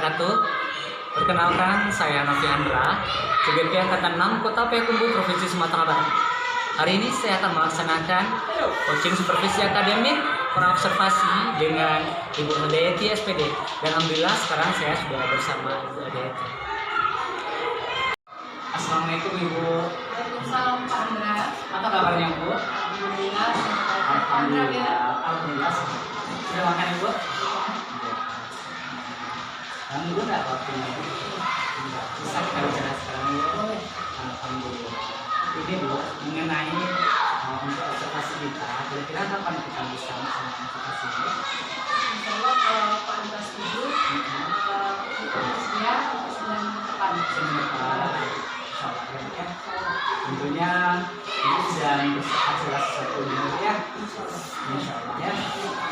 wabarakatuh. Perkenalkan, saya Novi Andra, CGP Angkatan 6 Kota Payakumbuh, Provinsi Sumatera Barat. Hari ini saya akan melaksanakan coaching supervisi akademik praobservasi dengan Ibu Hidayati SPD. Dan alhamdulillah sekarang saya sudah bersama Ibu Hidayati. Assalamualaikum Ibu. Waalaikumsalam Pak Andra. Apa kabarnya Bu? Alhamdulillah. Alhamdulillah. Sudah makan Ibu? Kamu dulu nggak waktunya? Bisa kita bicara sekarang ya? Boleh. Alhamdulillah. Ini Bu, mengenai untuk observasi kita, kira-kira kapan kita bisa melakukan observasi ini? Insya Allah kalau Pak Andra setuju, kita bersedia bulan depan. Senin depan, insya Allah ya. Tentunya ini sedang berhasil sesuatu ya. Insya Allah ya.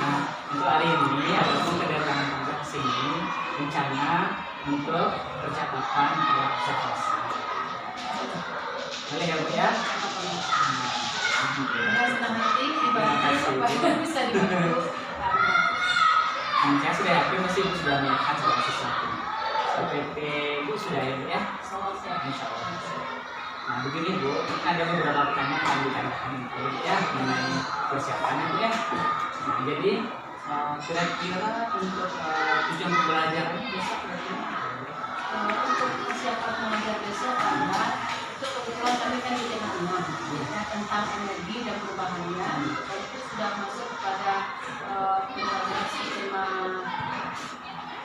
Nah, untuk hari ini ataupun kedatangan Anda ke sini rencana untuk percakapan observasi. Boleh ya Bu ya? Saya senang hati dibantu supaya bisa dibantu. Saya sudah yakin pasti Ibu sudah melihat segala sesuatu. SPP Ibu sudah ya? Insya Allah. Nah begini Bu, ada beberapa pertanyaan yang ditanyakan Ibu ya mengenai persiapannya Bu ya. Nah jadi kira-kira untuk tujuan pembelajaran besok Untuk persiapan mengajar besok adalah itu kebetulan kami kan di tema 6 ya, tentang energi dan perubahannya, dan itu sudah masuk kepada pembelajaran tema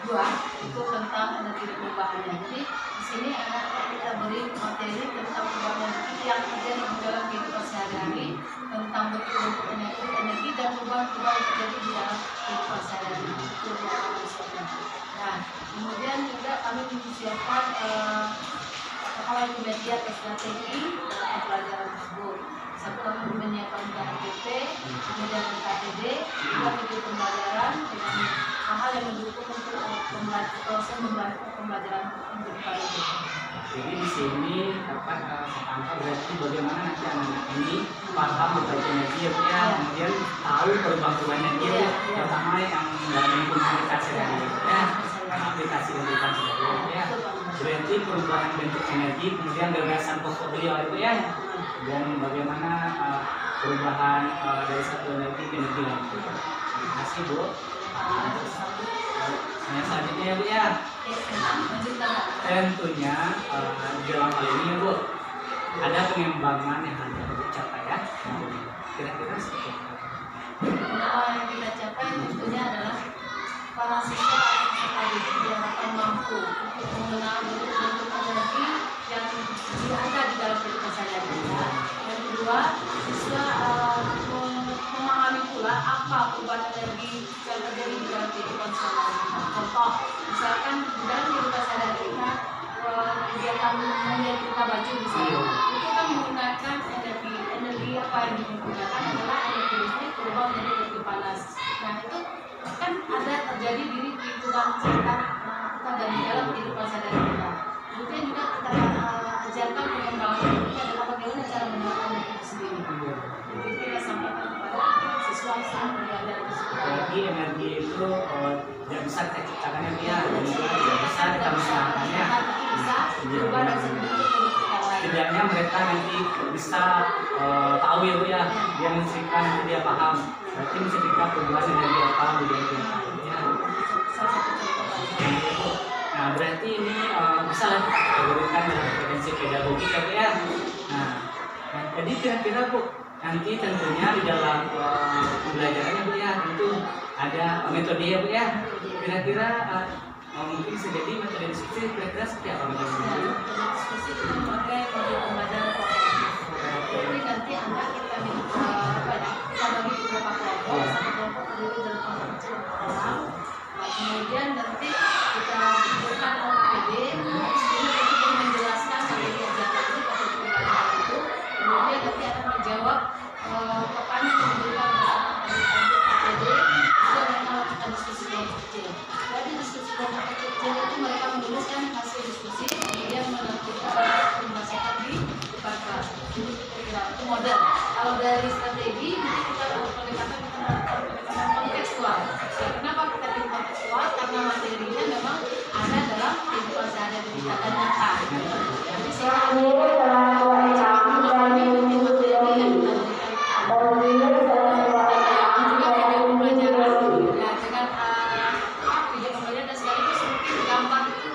2 itu tentang energi dan perubahannya. Jadi di sini kita beri materi tentang perubahan yang terjadi di dalam kehidupan sehari-hari, tentang bentuk-bentuk energi dan perubahan-perubahan yang terjadi di dalam kehidupan sehari-hari. Itu maksudnya. Nah, kemudian juga kami mempersiapkan hal yang media atau strategi dalam pelajaran tersebut. Satu, kami menyiapkan KTP, kemudian KTD, juga video pembelajaran dengan hal-hal yang mendukung untuk proses pembelajaran untuk KTD. Jadi di sini dapat setangkap berarti bagaimana nanti anak-anak ini paham membaca energi ya Bu ya, kemudian tahu perubahan-perubahan energi ya, terutama yang dalam lingkungan kita sehari-hari ya, aplikasi dan lingkungan sehari-hari ya. Berarti perubahan bentuk energi, kemudian gagasan pokok beliau itu ya, dan bagaimana perubahan dari satu energi ke energi lain. Terima kasih Bu. Yang selanjutnya ya Bu ya. Tentunya di dalam hal ini ya Bu, ada pengembangan yang harus dicapai ya. Kira-kira seperti apa? Pengembangan yang kita capai tentunya adalah para siswa diharapkan mampu untuk mengenal bentuk-bentuk energi yang sudah ada di dalam kehidupan sehari-hari. Yang kedua, siswa memahami pula apa perubahan energi yang terjadi di dalam kehidupan sehari-hari. Contoh, misalkan di dalam kehidupan sehari-hari kita kegiatan menyetrika baju misalnya, itu kan menggunakan energi apa yang digunakan adalah energi listrik berubah menjadi energi panas. Nah itu kan ada terjadi di lingkungan sekitar kita dan di dalam kehidupan sehari-hari kita. Kemudian juga kita ajarkan pengembangan itu adalah bagaimana cara menggunakan energi itu sendiri. Jadi kita sampaikan kepada siswa saat belajar tersebut. Energi itu tidak bisa kita ciptakan ya dia, dan juga tidak bisa kita musnahkannya. Bisa berubah dan sebenarnya bentuk yang lain. Setidaknya mereka nanti bisa tahu ya Bu ya, dia menceritakan nanti dia paham. Berarti menceritakan perubahan energi apa kemudian ya. Salah satu contoh. Nah berarti ini bisa lah kita kategorikan dalam kompetensi pedagogik ya Bu ya. Nah jadi kira-kira Bu, nanti tentunya di dalam pembelajarannya Bu ya, tentu ada metode ya Bu ya. Kira-kira mungkin bisa jadi metode diskusi kira-kira seperti apa metode? Diskusi itu memakai metode pembelajaran kooperatif. Jadi nanti anak kita bagi beberapa kelompok, satu kelompok terdiri dari kelompok kecil orang. Kemudian nanti kita berikan OPD, untuk menjelaskan materi ajaran itu pada pembelajaran itu. Kemudian nanti akan menjawab pertanyaan yang diberikan bersama OPD. Juga mereka melakukan diskusi kelompok kecil. Jadi diskusi kelompok kecil itu mereka menuliskan hasil diskusi, kemudian membacakan di depan kelas. Itu model. Kalau dari strategi, nanti kita pendekatan kontekstual. Kenapa kita pilih kontekstual? karena materinya memang ada dalam kehidupan sehari-hari kita dan nyata. Jadi saya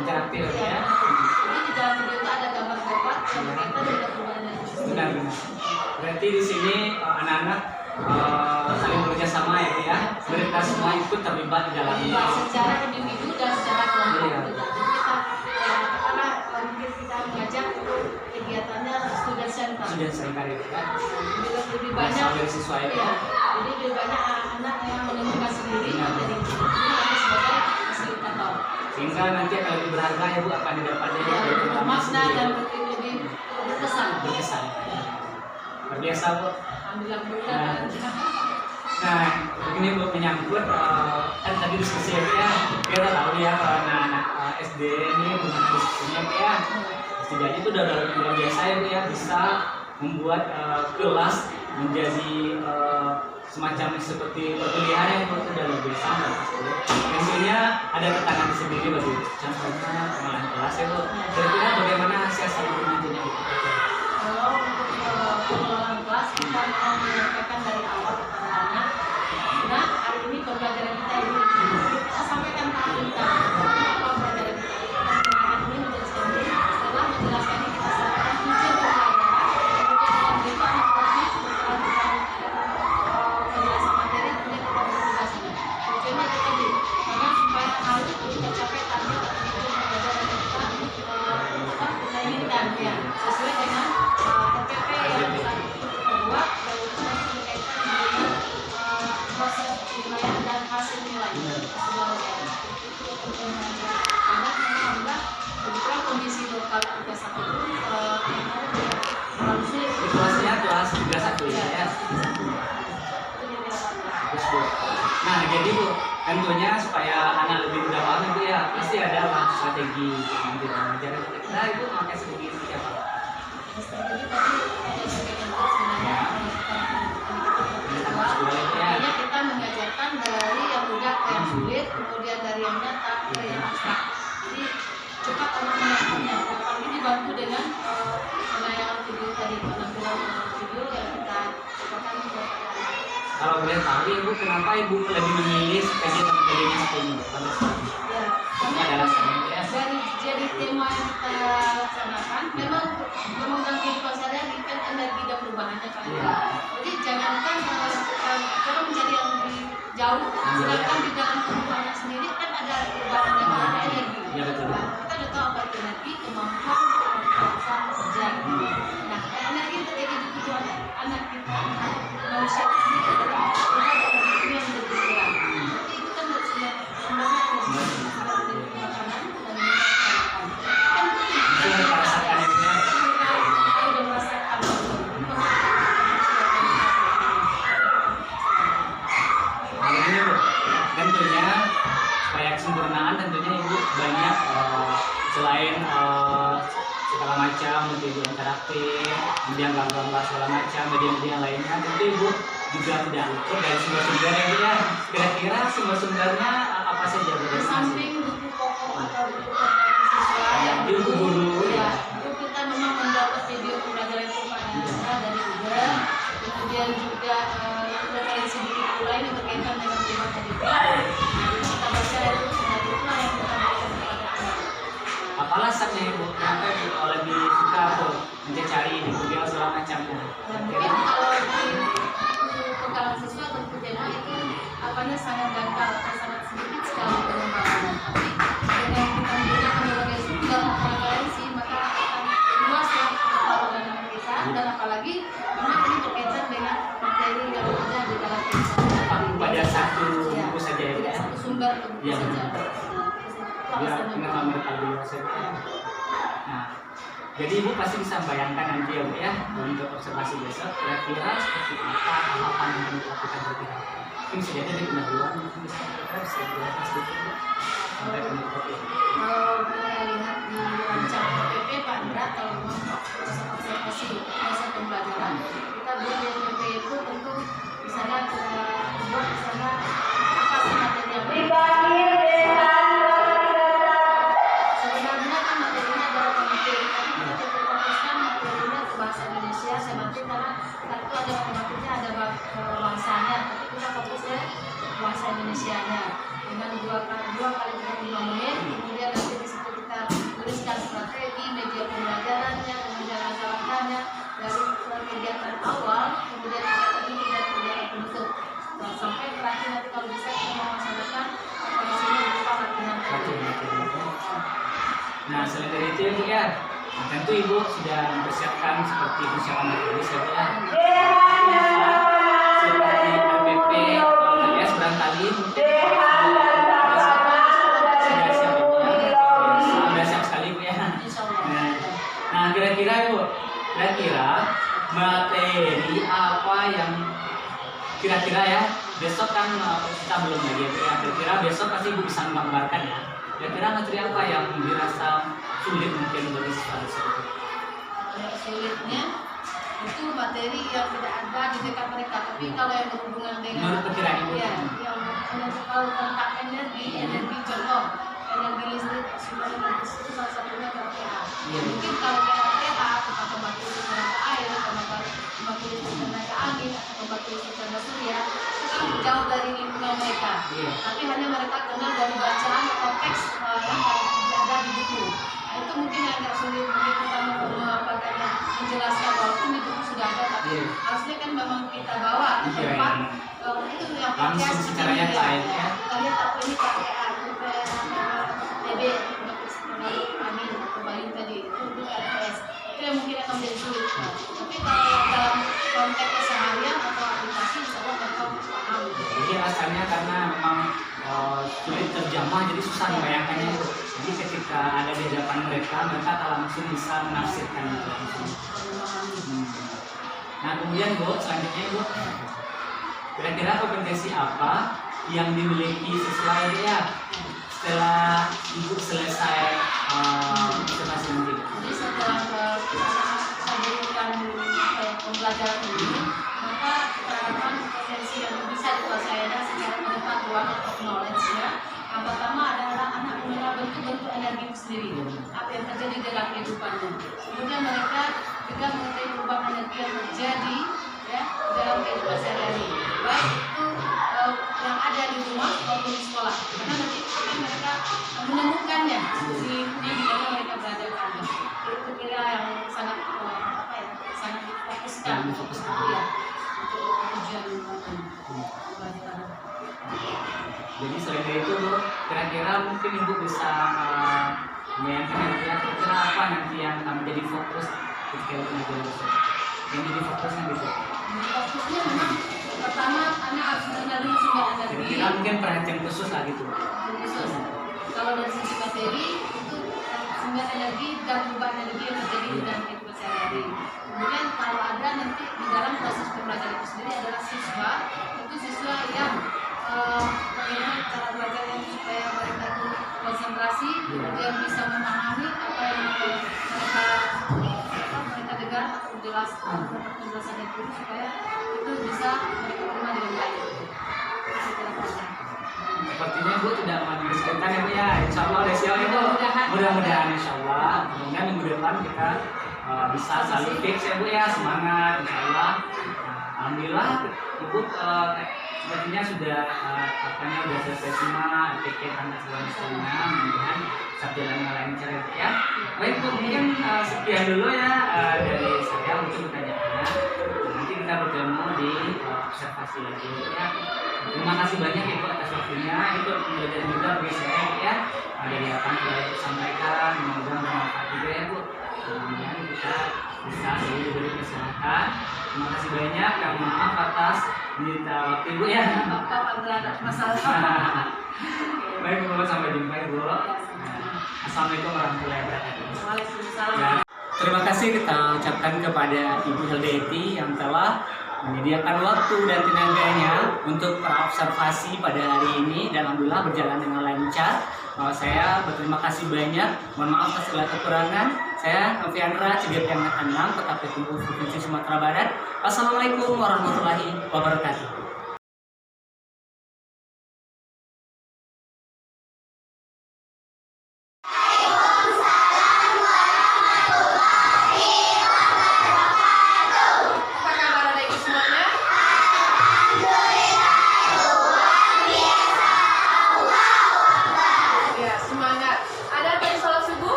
interaktif ya. Benar-benar. Berarti di sini anak-anak saling bekerja sama ya, Bu ya. Mereka semua ikut terlibat di dalamnya. Secara individu dan secara kelompok. Iya. Jadi kita karena mungkin kita mengajak itu kegiatannya student center. Sudah sering kali ya. Lebih banyak Dari siswa itu. ya, jadi lebih banyak anak yang menemukan sendiri materi itu sebagai fasilitator. Sehingga nanti akan lebih berharga ya, Bu, akan didapatnya dari pengalaman Makna dan sendiri. lebih berkesan. Berkesan. Berbiasa, Bu. Alhamdulillah. Nah, ini Bu menyangkut kan tadi diskusi ya, kita tahu ya kalau anak-anak SD ini dengan diskusinya Bu ya. Setidaknya itu udah luar biasa ya Bu ya, bisa membuat kelas menjadi semacam seperti perkuliahan yang sudah luar biasa. Tentunya ada tantangan sendiri bagi contohnya pengalaman kelas ya Bu. Kira-kira bagaimana siasat nantinya Bu? Kalau untuk pengelolaan kelas kita mau menyampaikan dari awal kepada anak. Nah, hari ini pembelajaran kita ini kita sampaikan ke kita apa pembelajaran kita. Kita ini menjadi sendiri. Setelah menjelaskan ini kita sampaikan tujuan pembelajaran. Kemudian kita anak tadi setelah kita penjelasan materi kemudian kita bertugas ini. Tujuannya itu tadi karena supaya hal itu kita capai target atau tujuan pembelajaran kita kita inginkan ya sesuai dengan TPP yang kita buat dan itu nanti berkaitan dengan proses penilaian dan hasil nilai karena alhamdulillah kebetulan kondisi lokal kita saat itu harusnya Kelasnya kelas 31 ya. Terus Bu. Nah, jadi Bu, tentunya supaya anak lebih mudah paham itu ya pasti ada lah strategi nanti pembelajaran. Nah, itu pakai strategi seperti apa? strategi tadi ada sebagian sebenarnya artinya kita mengajarkan dari yang mudah ke yang sulit, kemudian dari yang nyata ke yang abstrak. Jadi cepat anak menangkapnya. Apalagi dibantu dengan penayangan video tadi, penampilan video yang kita cobakan kepada anak. Kalau boleh tahu Ibu, kenapa Ibu lebih memilih kegiatan-kegiatan seperti ini? Ya, Ada alasannya ya? jadi tema yang kita laksanakan memang mengundang kehidupan sehari-hari kan energi dan perubahannya kan. Jadi jangankan coba mencari yang lebih jauh, sedangkan di dalam tubuh anak sendiri kan ada perubahan yang ada energi. Ya, betul. Kita udah tahu apa itu energi, kemampuan, kekuatan, kerja. Nah, energi yang terjadi di tubuh anak kita, manusia sendiri adalah energi yang menjadi bergerak. Jadi itu kan sebenarnya makanan dan Itu merasakan itu ya. kita udah merasakan Nah, ini Bu, tentunya supaya kesempurnaan tentunya Ibu banyak selain segala macam video interaktif, kemudian gambar-gambar segala macam media-media lainnya, tentu Ibu juga tidak luput dari sumber-sumber ya Bu ya. Kira-kira sumber-sumbernya apa saja Bu? di samping buku pokok atau buku pembelajaran siswa yang Di buku guru ya, ya. itu kita memang mendapat video pembelajaran informasi dari Google, kemudian juga referensi buku lain yang berkaitan dengan tema tadi. Nah, kita baca itu dari itulah yang kita berikan kepada anak. Apa alasannya Ibu? Kenapa Ibu lebih suka tuh mencari di Google segala macamnya? Nah, mungkin kalau di penggalan siswa tentu tema itu apanya sangat dangkal atau sangat sedikit sekali pengembangan. Tapi dengan kita menggunakan berbagai sumber referensi maka akan luaslah pengetahuan anak kita dan apalagi memang ini berkaitan dengan materi yang ada di dalam kehidupan. Pada satu buku saja ya Bu? Tidak satu sumber buku Ya. saja. Biar kenapa mereka lebih luas ya Bu? Nah, jadi Ibu pasti bisa bayangkan nanti ya Bu ya, untuk observasi besok kira-kira seperti apa harapan yang akan dilakukan berarti. Mungkin bisa jadi dari pendahuluan mungkin bisa kita bisa jelaskan sedikit Bu, sampai penutup ya. Kalau kita lihat di rancang PPP Pak Indra, kalau memang proses observasi proses pembelajaran kita buat di PPP itu tentu misalnya kita buat misalnya apa sih materi yang Nah selain dari itu Ibu ya, nah, tentu Ibu sudah mempersiapkan seperti persiapan materi saja. Seperti RPP, alias barangkali mungkin sudah siap Ibu ya, sudah siap sekali Ibu ya. Nah kira-kira Ibu, kira-kira materi apa yang kira-kira ya besok kan kita belum lagi ya, kira-kira besok pasti Ibu bisa menggambarkan ya. Kira-kira materi apa yang dirasa sulit mungkin bagi siswa-siswa itu? Sulitnya itu materi yang tidak ada di dekat mereka, tapi kalau yang berhubungan dengan Menurut perkiraan Ibu? ya, yang kalau tentang energi contoh energi listrik sumber energi itu salah satunya PLTA. Iya. Mungkin kalau PLTA atau pembangkit listrik tenaga air atau pembangkit listrik tenaga angin atau pembangkit listrik tenaga surya itu kan jauh dari lingkungan mereka. Iya. Tapi hanya mereka kenal dari bacaan atau teks yang ada di buku. Nah, itu mungkin yang agak sulit bagi kita menjelaskan walaupun di buku sudah ada, tapi Iya. harusnya kan memang kita bawa ke Iya, tempat iya. itu yang Langsung secara nyata ya. kita lihat apa ini KPA TB amin kembali tadi itu RPS itu yang mungkin akan menjadi sulit. Tapi kalau dalam konteks keseharian atau aplikasi insya Allah mereka paham. Jadi alasannya karena memang sulit terjamah, jadi susah membayangkannya itu. Jadi ketika ada di hadapan mereka akan langsung bisa menafsirkan itu. Nah kemudian Bu, selanjutnya Bu, kira-kira kompetensi apa yang dimiliki siswa ya setelah Ibu selesai observasi nanti? Jadi setelah kita berikan pembelajaran ini, maka terhadapkan potensi yang bisa dikuasai secara mendapat ruang atau knowledge-nya. Yang pertama adalah anak mengenal bentuk-bentuk energi itu sendiri, apa yang terjadi dalam kehidupannya. Kemudian mereka juga mengetahui perubahan energi yang terjadi ya dalam kehidupan sehari-hari, baik itu yang ada di rumah maupun di sekolah. Karena nanti akan mereka menemukannya di mana mereka berada kan. Itu kira yang sangat sangat difokuskan untuk ya untuk tujuan pembelajaran. Jadi selain dari itu Bu, kira-kira mungkin Ibu bisa membayangkan kira-kira apa nanti yang menjadi fokus ketika Ibu mengajar yang jadi fokusnya gitu. Fokusnya memang pertama anak harus mengenal dulu sumber energi. Kira-kira mungkin perhatian khusus lah gitu. Khusus. Kalau dari sisi materi itu sumber energi dan perubahan energi yang terjadi di dalam kehidupan sehari-hari. Kemudian kalau ada nanti di dalam proses pembelajaran itu sendiri adalah siswa, itu siswa yang bagaimana cara belajarnya supaya mereka itu konsentrasi, dia bisa memahami apa yang mereka dengar atau menjelaskan penjelasan itu supaya itu bisa mereka terima dengan baik. Sepertinya Bu tidak mendiskusikan ya Bu ya. Insya Allah udah siap ya Bu. Mudah-mudahan Insya Allah. Kemudian minggu depan kita bisa saling fix ya Bu ya, semangat Insya Allah. Alhamdulillah Ibu sepertinya sudah sudah selesai semua tiket anak semuanya. Mudah-mudahan saat jalan lancar ya Bu ya. Baik Bu, mungkin sekian dulu ya dari saya untuk pertanyaannya. Nanti kita bertemu di observasi lagi ya. Terima kasih banyak Ibu atas waktunya. Itu pembelajaran juga bagi saya ya. Dari apa yang telah Ibu sampaikan, mudah-mudahan bermanfaat juga ya Bu. Kemudian kita bisa selalu diberi kesehatan. Terima kasih banyak. Dan maaf atas minta waktu Ibu ya. Bapak ada masalah. Baik Bu, sampai jumpa Ibu. Assalamualaikum warahmatullahi wabarakatuh. Waalaikumsalam. Ya, terima kasih kita ucapkan kepada Ibu Hildaeti yang telah menyediakan waktu dan tenaganya untuk observasi pada hari ini dan alhamdulillah berjalan dengan lancar. Saya berterima kasih banyak. Mohon maaf atas segala kekurangan. Saya Noviandra Cigepian Anang, Kota Petumbuh Provinsi Sumatera Barat. Wassalamualaikum warahmatullahi wabarakatuh.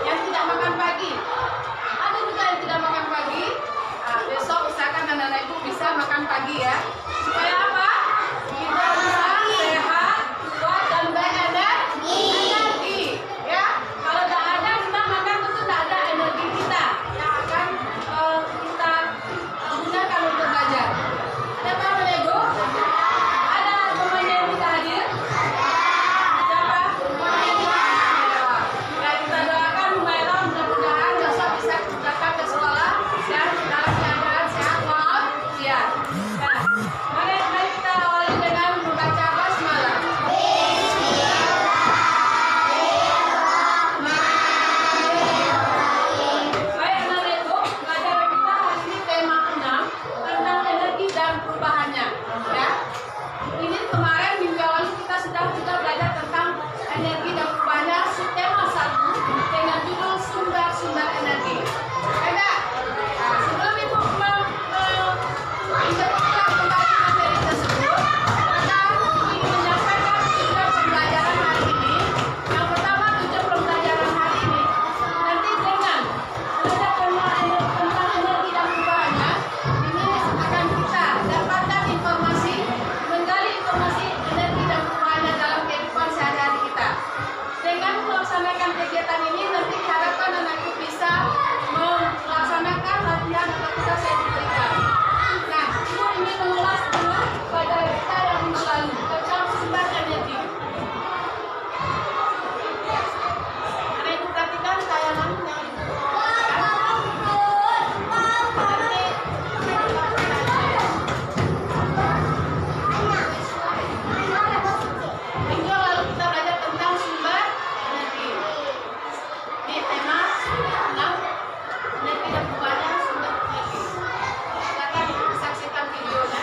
Yang tidak makan pagi? Ada juga yang tidak makan pagi? kemarin minggu lalu kita sudah juga belajar tentang energi dan perubahannya subtema 1 dengan judul sumber-sumber energi. Ada. Nah, sebelum Ibu menjelaskan kembali materi tersebut, kita ingin menyampaikan tujuan pembelajaran hari ini. Yang pertama, tujuan pembelajaran hari ini nanti dengan belajar tentang energi dan perubahannya, ini akan kita dapatkan informasi, menggali informasi energi dan perubahannya dalam kehidupan sehari-hari kita. Dengan melaksanakan kegiatan ini nanti diharapkan anakku bisa melaksanakan latihan atau tugas yang diberikan. Nah, Ibu ingin mengulas dulu pelajaran kita yang minggu lalu tentang sumber energi. Karena Ibu perhatikan tayangan yang Ibu minggu lalu kita belajar tentang sumber energi. Ini tema tentang energi dan perubahannya sumber energi. Silakan saksikan videonya.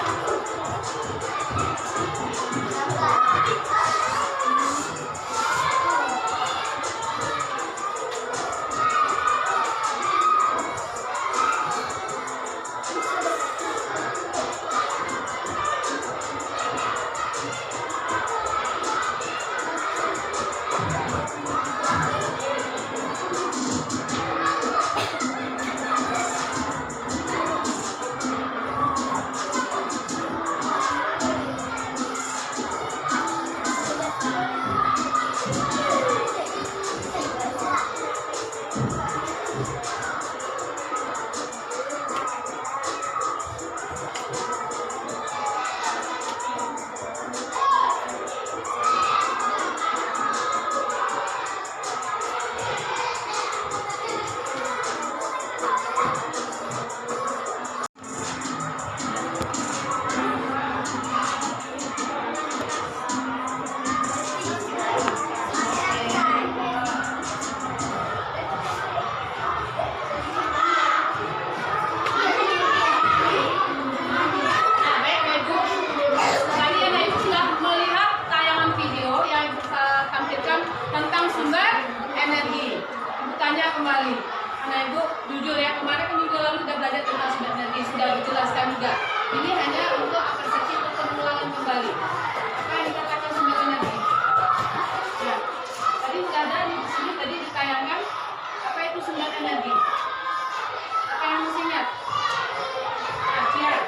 Nah, baik Ibu. Tadi Anak Ibu sudah melihat tayangan video yang saya tampilkan tentang sumber energi. Ibu tanya kembali. Anak Ibu jujur ya, kemarin kan minggu lalu sudah belajar tentang sumber energi, sudah dijelaskan juga. Ini hanya untuk apresiasi untuk pengulangan kembali. Apa yang dikatakan sumber energi? Ya, tadi sudah ada di sini tadi ditayangkan apa itu sumber energi. Apa yang mesti ingat? Siap.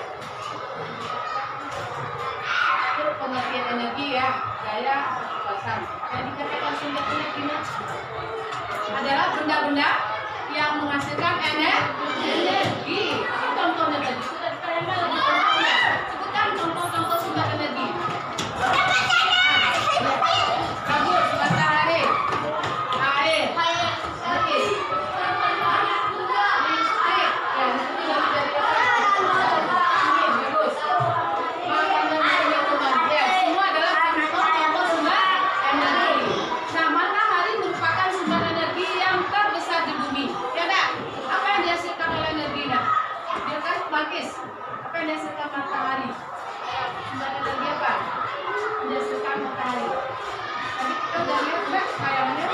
Itu pengertian energi ya, daya atau kekuatan. Yang dikatakan sumber energi adalah benda-benda yang menghasilkan energi. Contohnya tadi sudah ditayangkan lagi contohnya. Sebutkan contoh-contoh sumber energi. Bagus, matahari, air, listrik. Ya, itu dari bagus. Ya, semua adalah contoh-contoh sumber energi. Nah, matahari merupakan sumber energi yang terbesar di bumi. Ya enggak? Apa yang dihasilkan oleh energi? Dia kan pembangkit. Apa yang dihasilkan matahari? Sumber energi apa? Dihasilkan matahari. Tadi kita udah lihat enggak tayangannya?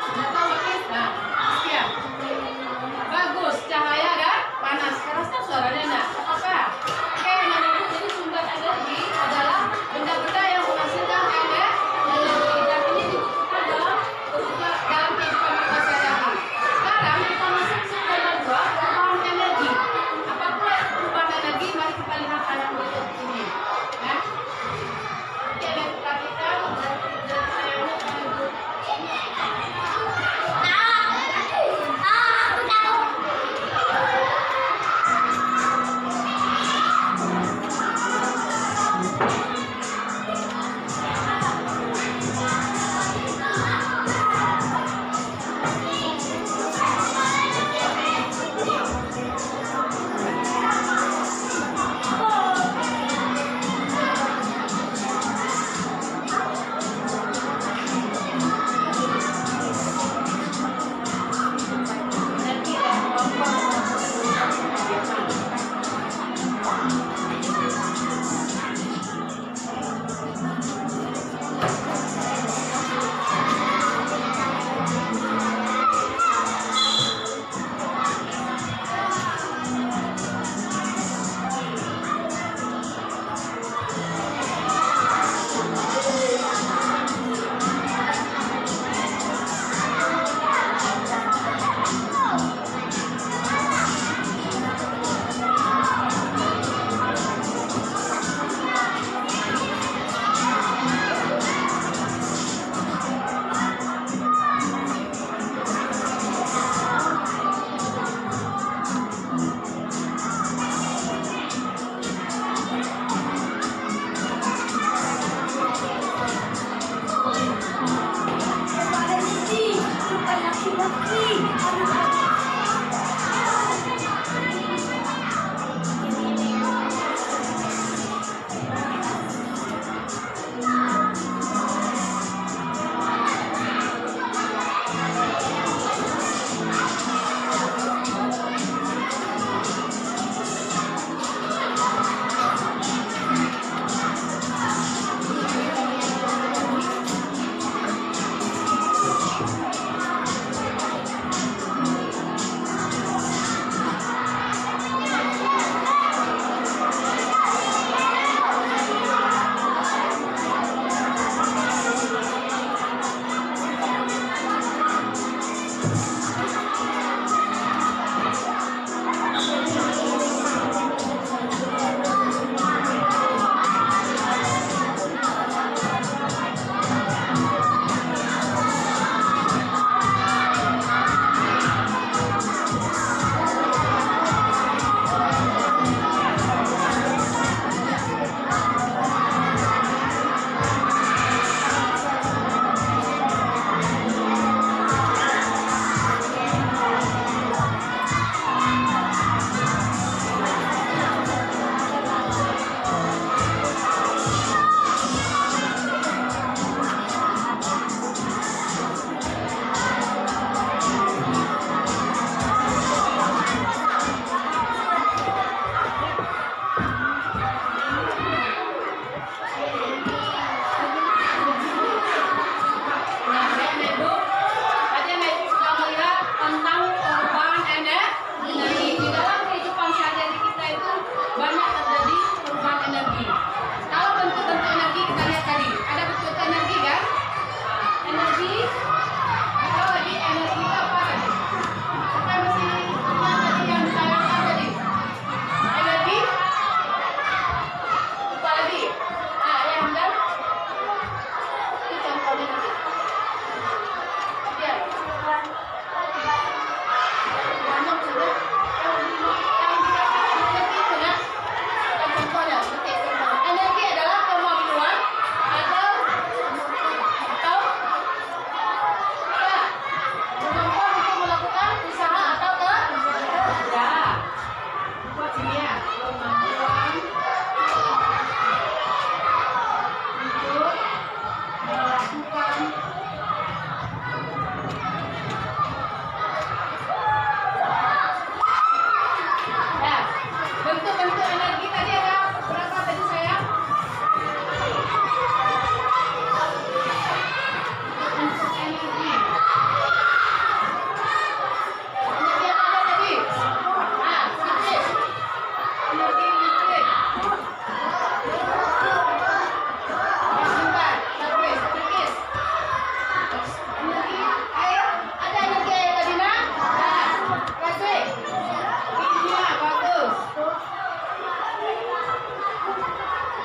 Sudah tahu Mas? Nah, sekian. Bagus, cahaya dan panas. Kerasnya suaranya enggak? Apa? Oke, anak-anak, jadi sumber energi adalah benda-benda yang menghasilkan energi. Dan ini dibutuhkan dalam kehidupan kita sehari-hari. Sekarang kita masuk ke sumber kedua, perubahan energi. Apakah perubahan energi? Mari kita lihat tayang berikut ini. Ya. Oke, perhatikan.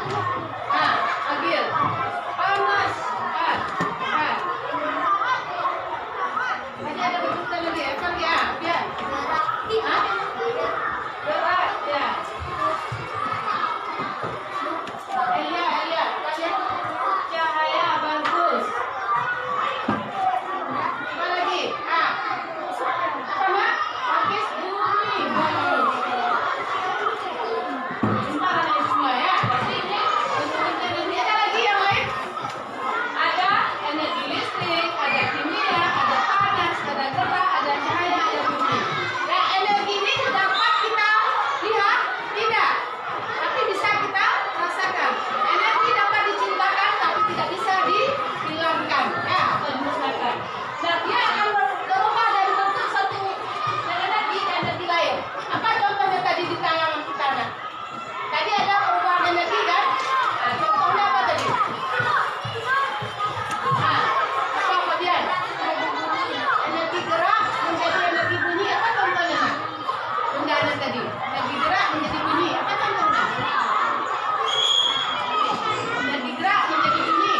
Nah, Agil. Panas. Cepat. Cepat. Tadi ada kejutan lagi. Evan ya. Biar. Hah? Berat ya. Elia. Kalian cahaya bagus. Apa lagi? Sama? Pakis bumi. Bagus. Bentar ada semua ya. Tapi ini untuk ada lagi yang lain? Ada energi listrik, ada kimia, ada panas, ada gerak, ada cahaya, ada bumi. Nah, energi ini dapat kita lihat? Tidak. Tapi bisa kita rasakan. Energi dapat diciptakan, tapi tidak bisa dihilangkan. Ya, atau dimusnahkan. Nah, dia akan berubah dari bentuk satu energi ke energi lain. Apa contohnya tadi di tangan kita? Nah, tadi ada perubahan energi kan? Nah, contohnya apa tadi? Nah, apa kemudian? Energi gerak menjadi energi bunyi. Apa contohnya? Nah, benda tadi. Energi gerak menjadi bunyi. Apa contohnya? Energi gerak menjadi bunyi.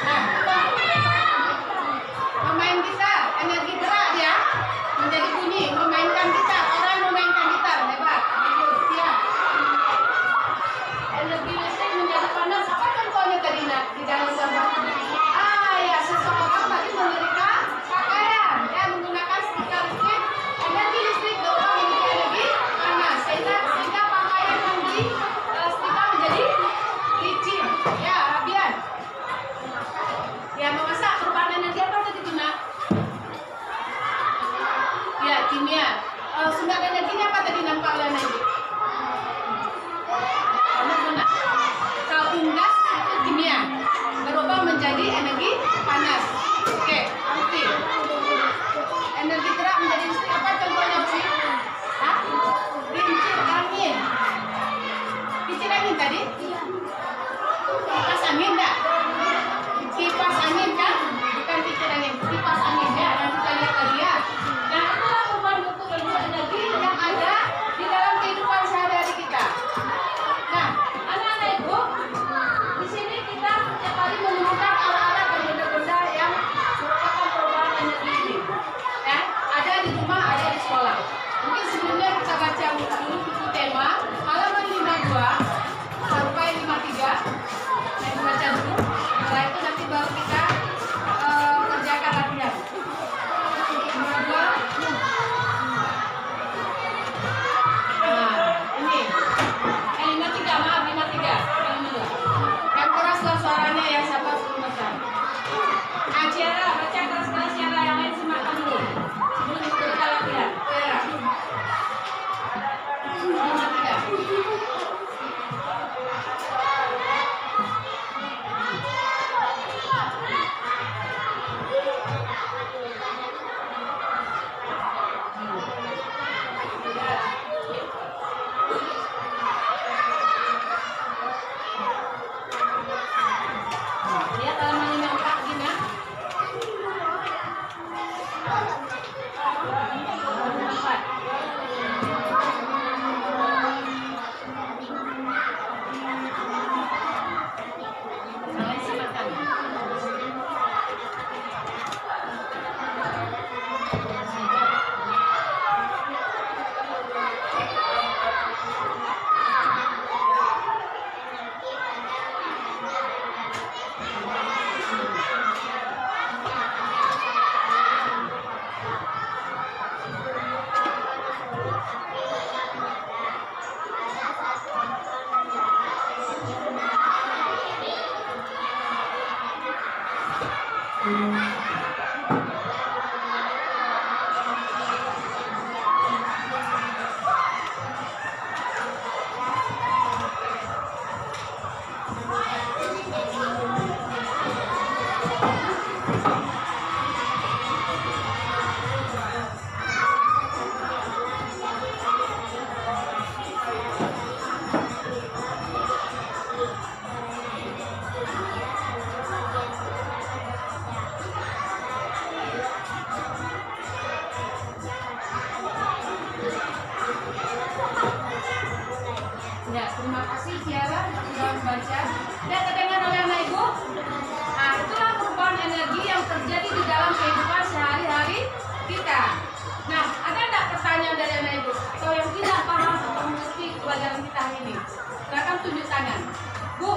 Nah, apa? Memain gitar, energi gerak dia menjadi bunyi. Memainkan gitar, orang memainkan gitar, hebat. Siap. Energi listrik menjadi panas. Apa contohnya tadi nak di dalam gambar? Ya, seseorang tadi memberikan pakaian, ya menggunakan stiker listrik. Energi listrik berubah menjadi energi panas, sehingga pakaian yang di stiker menjadi licin. Ya, Rabian. Ya, memasak perubahan energi apa tadi tuh nak? Ya, kimia. Sumber energinya apa tadi nampak oleh energi? Panas mana? Kalau unggas itu kimia, berubah menjadi energi panas. Oke, bukti. Energi gerak menjadi listrik. Apa contohnya sih? Hah? Kincir angin. Kincir angin tadi? Kipas angin enggak? Kipas angin kan? Bukan kincir angin, kipas angin ya. Yang kita lihat tadi ya. Nah, itulah perubahan bentuk energi yang ada di dalam kehidupan sehari-hari kita. Nah, anak-anak ibu, di sini kita setiap kali menemukan alat-alat dan benda-benda yang merupakan perubahan energi ini. Ya, ada di rumah, ada di sekolah. Mungkin sebelumnya kita baca dulu buku tema halaman 52 sampai 53. Saya baca dulu. Setelah itu nanti baru kita kerjakan latihan. 52. Nah, ini. 53, maaf 53. Yang keraslah suaranya ya, siapa suruh baca. Ciara, baca keras-keras Ciara, yang lain simakkan dulu. Sebelum kita latihan. Ciara. 53. Lihat halaman 54 gini ya. Halaman 54. Kalian simakkan. kasih Tiara sudah membaca. Dan terdengar oleh anak ibu? Nah, itulah perubahan energi yang terjadi di dalam kehidupan sehari-hari kita. Nah, ada enggak pertanyaan dari anak ibu? Atau yang tidak paham atau mengerti pelajaran kita hari ini? Silakan tunjuk tangan. Bu,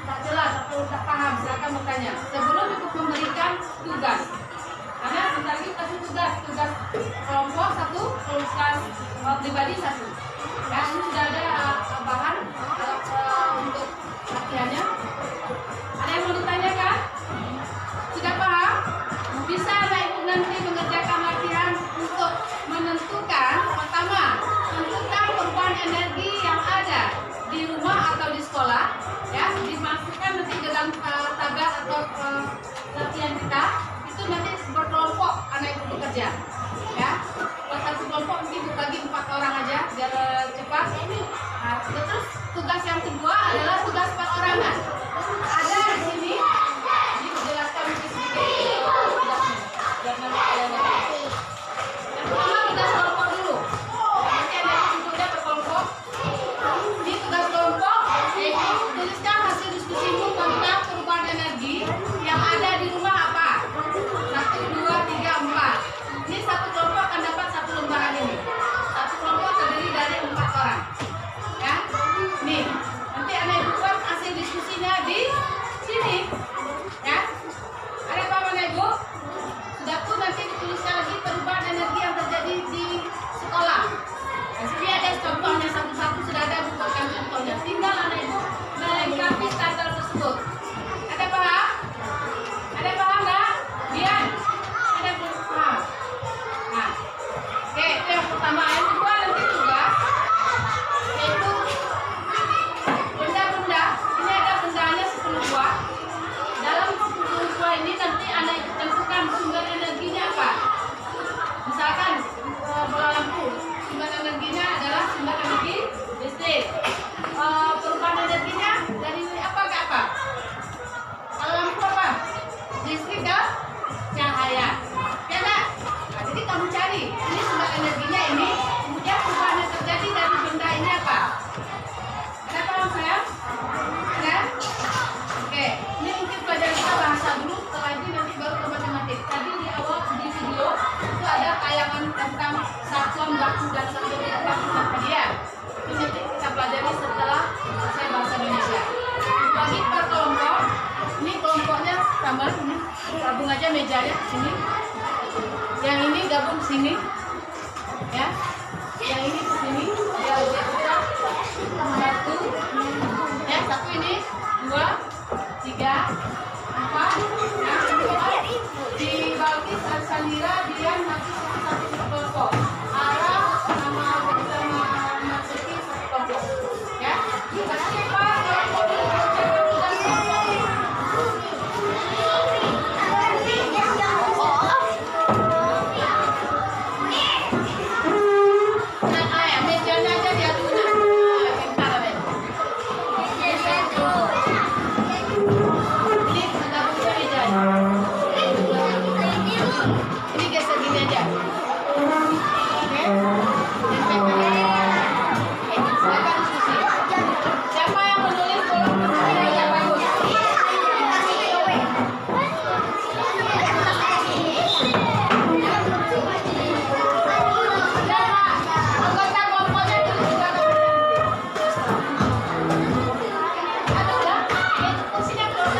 tak jelas atau tak paham, silakan bertanya. Sebelum ikut memberikan tugas. Karena bentar lagi kasih tugas kelompok satu, tugas pribadi satu. Ya, ini sudah ada bahan untuk latihannya. Ada yang mau ditanyakan? Sudah paham? Bisa anak ibu nanti mengerjakan latihan untuk menentukan, pertama, tentukan perubahan energi yang ada di rumah atau di sekolah, ya, dimasukkan nanti ke dalam tagar atau latihan kita. Itu nanti berkelompok anak ibu bekerja, ya. Kalau satu kelompok mungkin bagi 4 orang aja biar cepat. Nah, terus tugas yang kedua adalah tugas perorangan. Ada di sini, ini dijelaskan mungkin sedikit. Biar nanti kalian ngerti. Yang pertama tugas kelompok dulu. Nanti anak ibu duduknya berkelompok. Ini tugas kelompok, yaitu tuliskan hasil diskusimu tentang perubahan energi yang ada di rumah apa. 1, 2, 3, 4. Ini satu kelompok akan dapat 1 lembaran ini. Satu kelompok terdiri dari 4 orang. Ya, nih. Nanti anak ibu buat hasil diskusinya di sini. Ya, ada apa anak ibu? Sudah pun nanti dituliskan lagi perubahan energi yang terjadi di sekolah. Di sini ada contohnya satu-satu, sudah ada bukan contohnya. Tinggal anak ibu melengkapi standar tersebut. Ada paham? Ada paham nggak? Dian? Ada paham? Nah, oke, itu yang pertama. Yang kedua nanti tugas, yaitu benda-benda. Ini ada bendanya 10 buah. Dalam 10 buah ini nanti anak ibu tentukan sumber energinya apa. Misalkan bola lampu, sumber energinya adalah sumber energi listrik. Perubahan energinya dari apa ke apa? Kalau lampu apa? Listrik ke cahaya. Ya nggak? Nah, jadi kamu cari ini sumber energinya ini, kemudian perubahan yang terjadi dari benda ini apa? Ada paham sayang? Ada? Oke, ini mungkin pelajaran kita bahasa dulu, setelah ini nanti baru ke matematik. Tadi di awal di video itu ada tayangan tentang satuan baku dan satuan baku dan hadiah. Ini nanti kita pelajari setelah selesai bahasa Indonesia. Bagi per kelompok, ini kelompoknya tambah ini, gabung aja mejanya sini. Yang ini gabung sini, ya. Yang ini ke sini, ya udah kita 1, ya 1 ini, 2, 3, 4, ya, di Balkis Arsanira dia nanti satu kelompok. Arah sama Masuki satu kelompok, ya. Kasih Pak kelompok dulu kerjakan tugas kelompok. Nah, mejanya aja diadu. Entar deh. Ini gabungnya meja. Ini geser gini aja. Oke. Silakan diskusi. Siapa yang menulis kolom pertanyaan yang bagus? Anggota kelompoknya tulis juga. Ada udah? Itu kursinya keluar.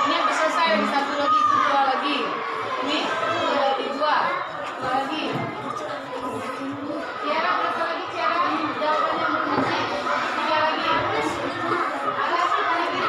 Ini habis selesai, lagi satu lagi, dua lagi. Ini dua lagi. Tiara berapa lagi Tiara? Jawabannya berapa? Tiga lagi. Ada satu lagi.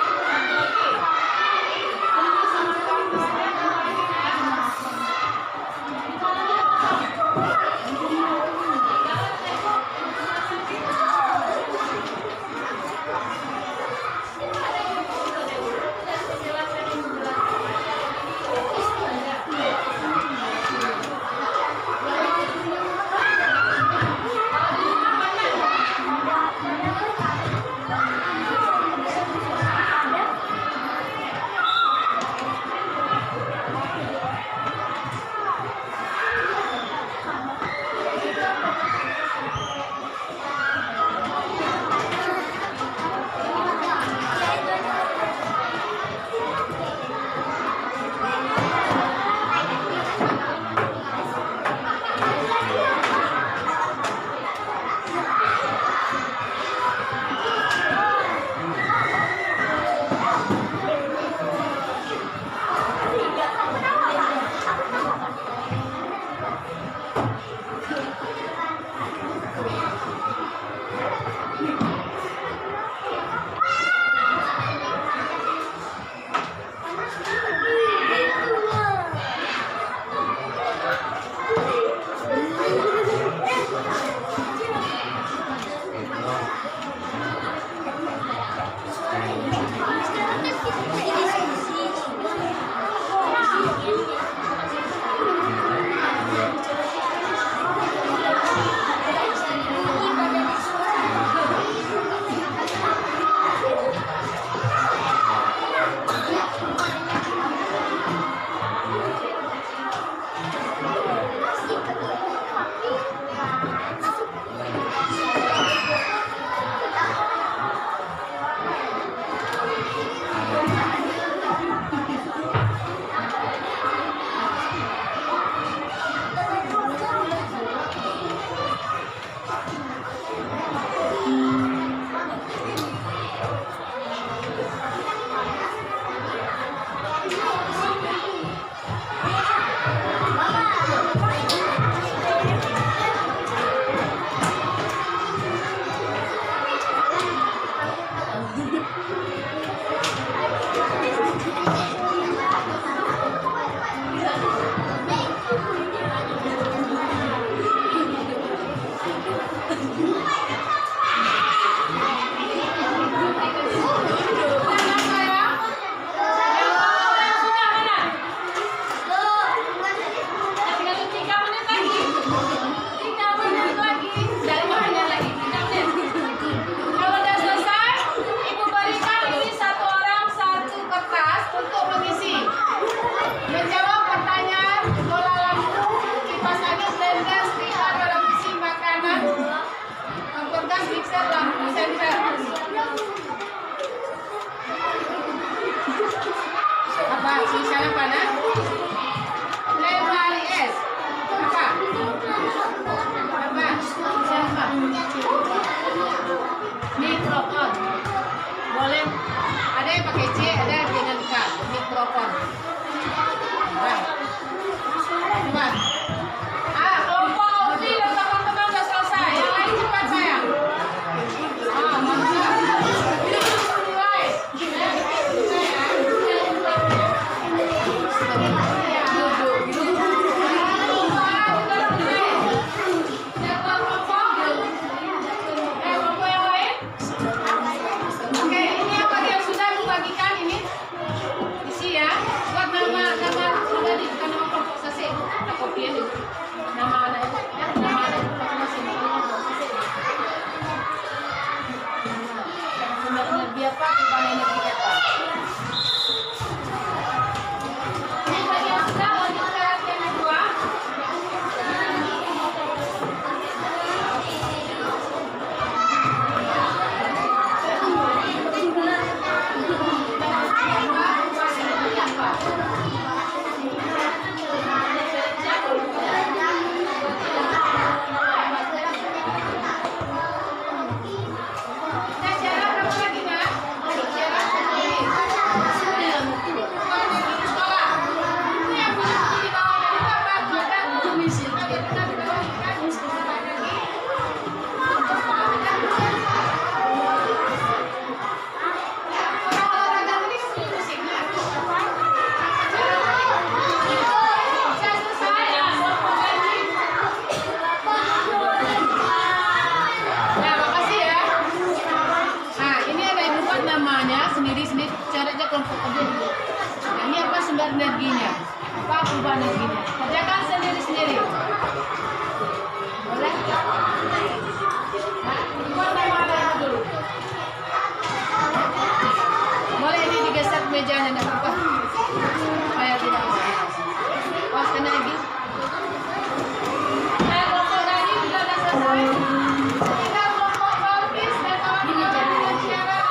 Misalnya pada lemari es apa? Siapa? Mikrofon. Boleh. Ada yang pakai C, ada yang dengan K. Mikrofon. Coba. Kelompok Audi dan teman-teman sudah selesai. Yang lain cepat sayang. Mantap. Mulai. namanya sendiri-sendiri, caranya kelompok kerja dulu. Nah, ini apa sumber energinya? Apa perubahan energinya? Kerjakan sendiri-sendiri. Boleh? Nah, buat nama ada dulu. Boleh ini digeser mejanya, enggak apa-apa. Supaya tidak panas. Paskan lagi. Kelompok tadi sudah selesai. Tinggal kelompok Balkis dan kawan-kawan yang siaran.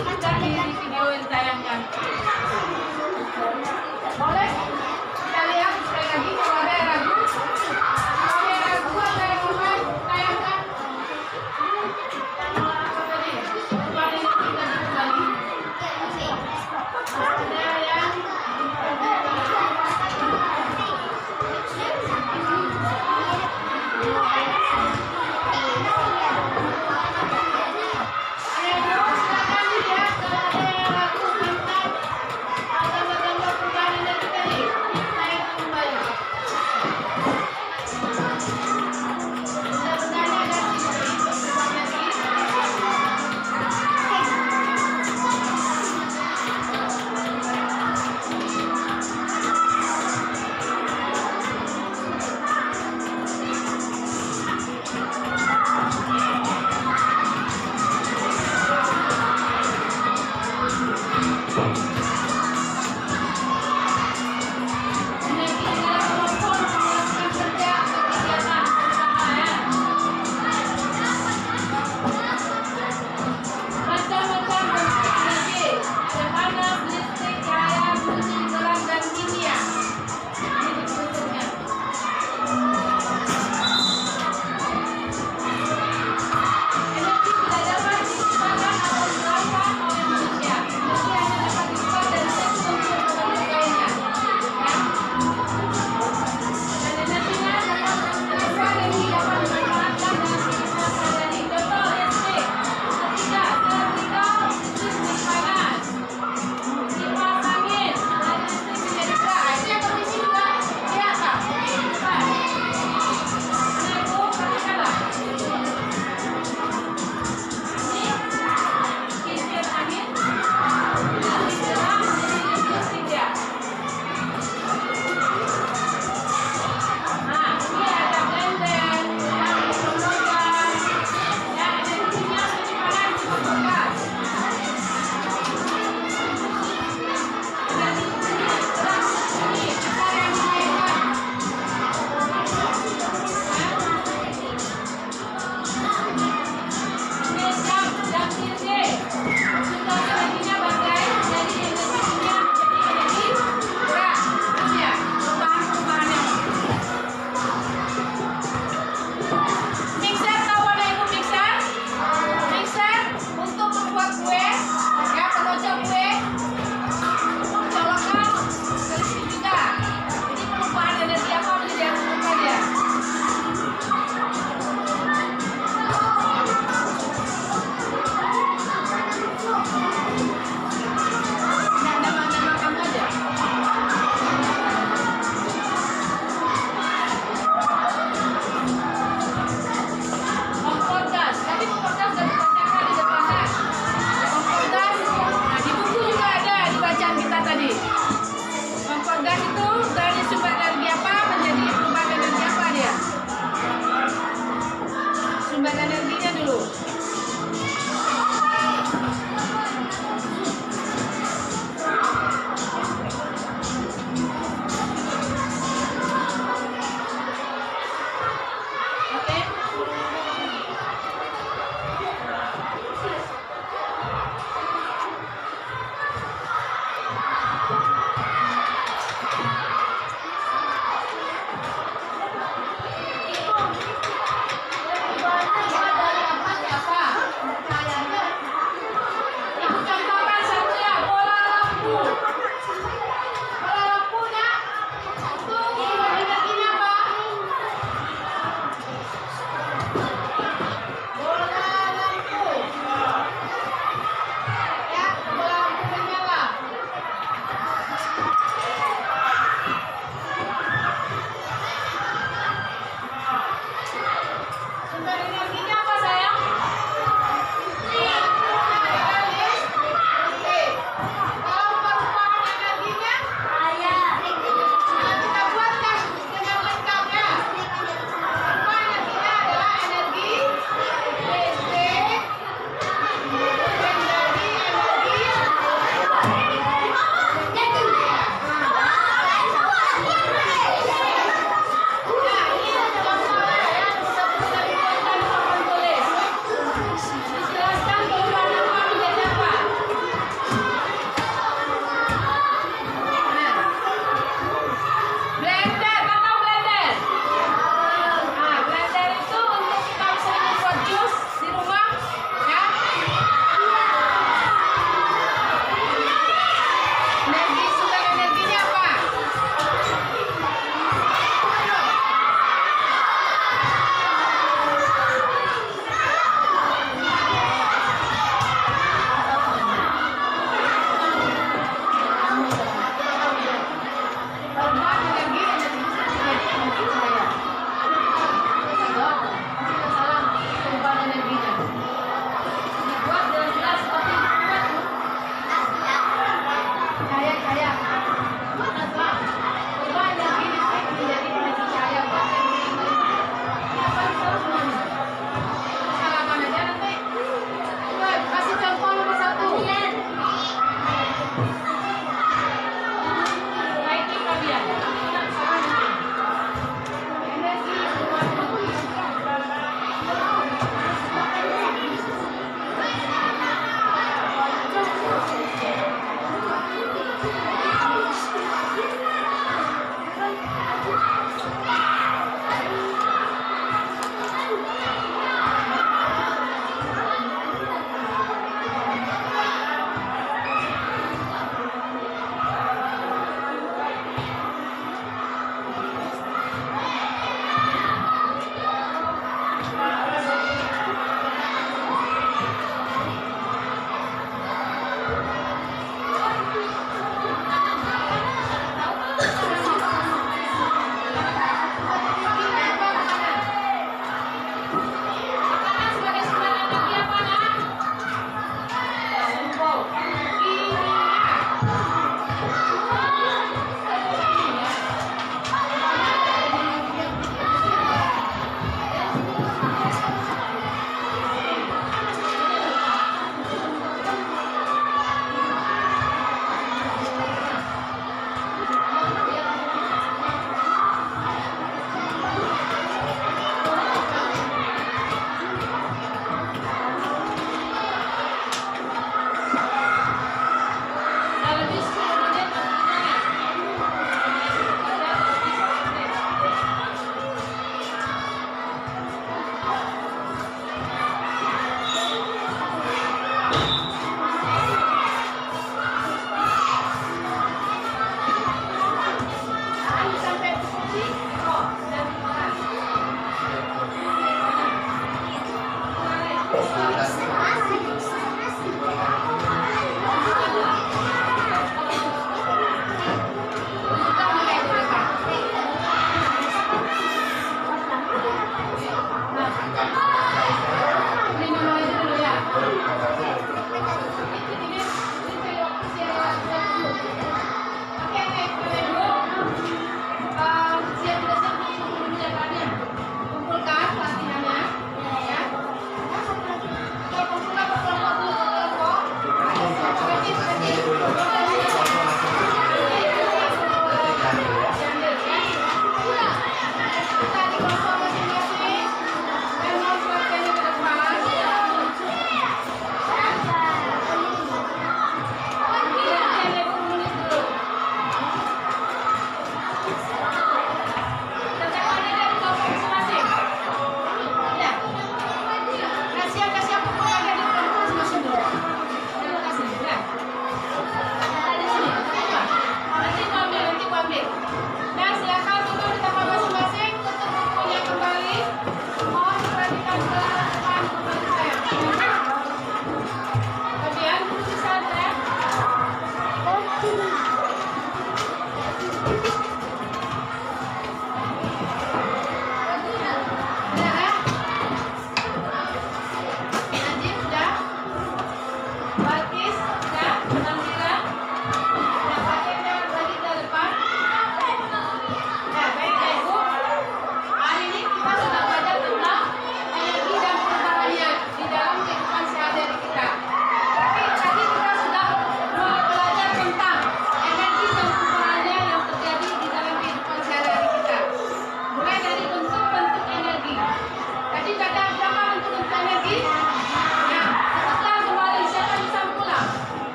sudah di videoin tayangkan. Boleh kita lihat sekali lagi kalau ada yang ragu. Kalau ada yang ragu ada yang mau tayangkan. Apa tadi? Kembali kita kembali. Ada yang energi tidak dapat diciptakan atau dirasakan oleh manusia. Energi hanya dapat diciptakan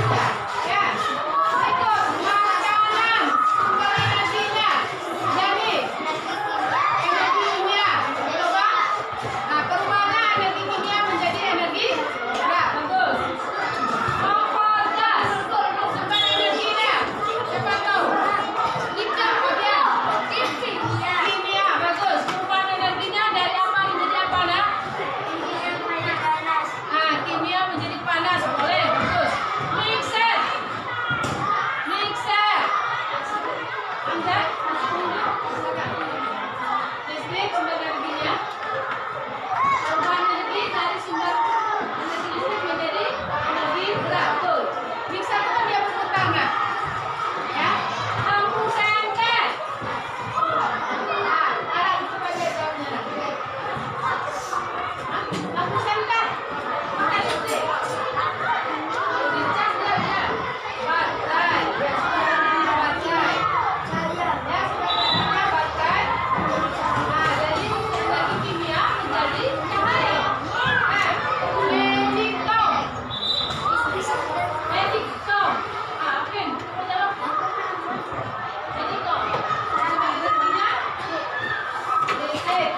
Ya, ikut makanan sumber energinya. Jadi energi kimia, coba. Nah, perubahan energi kimia menjadi energi gerak, betul. Kompor gas, sumber energinya. Siapa tahu? Kita kemudian kimia, bagus. Perubahan energinya dari apa menjadi apa, nak? Nah, kimia menjadi panas, boleh, bagus. Mixer, mixer. Anda, listrik sumber energinya. Perubahan energi dari sumber energi listrik menjadi energi gerak, betul. Mixer itu kan dia berputar, nggak? Ya, lampu senter. Nah, sekarang coba lihat jawabnya, nak. Hah? Lampu senter. Pakai listrik. Dicas nggak dia? Baterai. Ya, sudah ada baterai. Ya, sudah ada baterai. Nah, dari energi kimia menjadi cahaya. Magic tom. Magic tom. Apin, coba jawab. Magic tom. Sumber energinya listrik.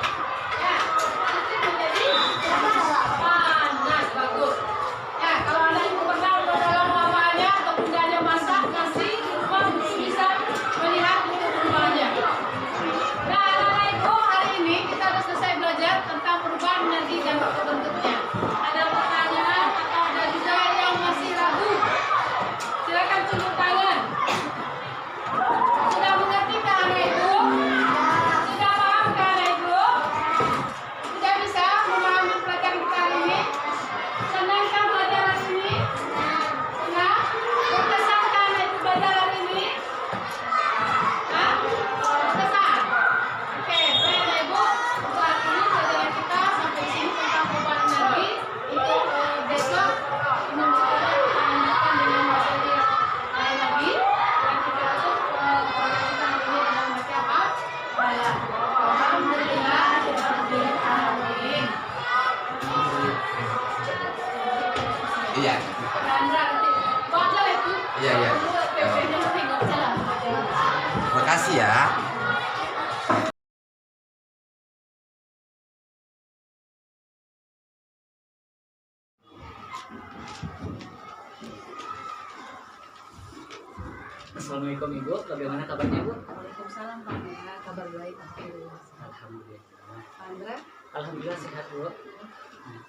Ya, listrik menjadi panas, bagus. Ya, kalau Anda ibu pernah dalam mamanya atau bundanya masak nasi, bisa melihat perubahannya. Nah, anak-anak ibu, hari ini kita sudah selesai belajar tentang perubahan energi dan bentuknya. Ada pertanyaan atau ada juga yang masih ragu? Silakan tunjuk tangan. Sudah mengerti kan anak ibu? Sudah paham kan anak ibu? Sudah bisa memahami pelajaran kita hari ini? Senang kan belajar hari ini? Senang? Berkesan kan anak ibu belajar hari ini? Hah? Berkesan? Oke, baik anak ibu. Untuk hari ini pelajaran kita sampai sini tentang perubahan energi. Untuk besok ini kita lanjutkan dengan materi lain lagi. Dan kita masuk pelajaran kita hari ini dengan baca apa? Alhamdulillah, Rabbil Alamin. Iya. Chandra, nanti baca itu. Iya, iya. PP-nya nanti nggak usah lah. Makasih ya. Assalamualaikum Ibu, bagaimana kabarnya Bu? Waalaikumsalam Pak. Ya, kabar baik. Alhamdulillah. Alhamdulillah. Chandra, Alhamdulillah sehat Bu. Nah,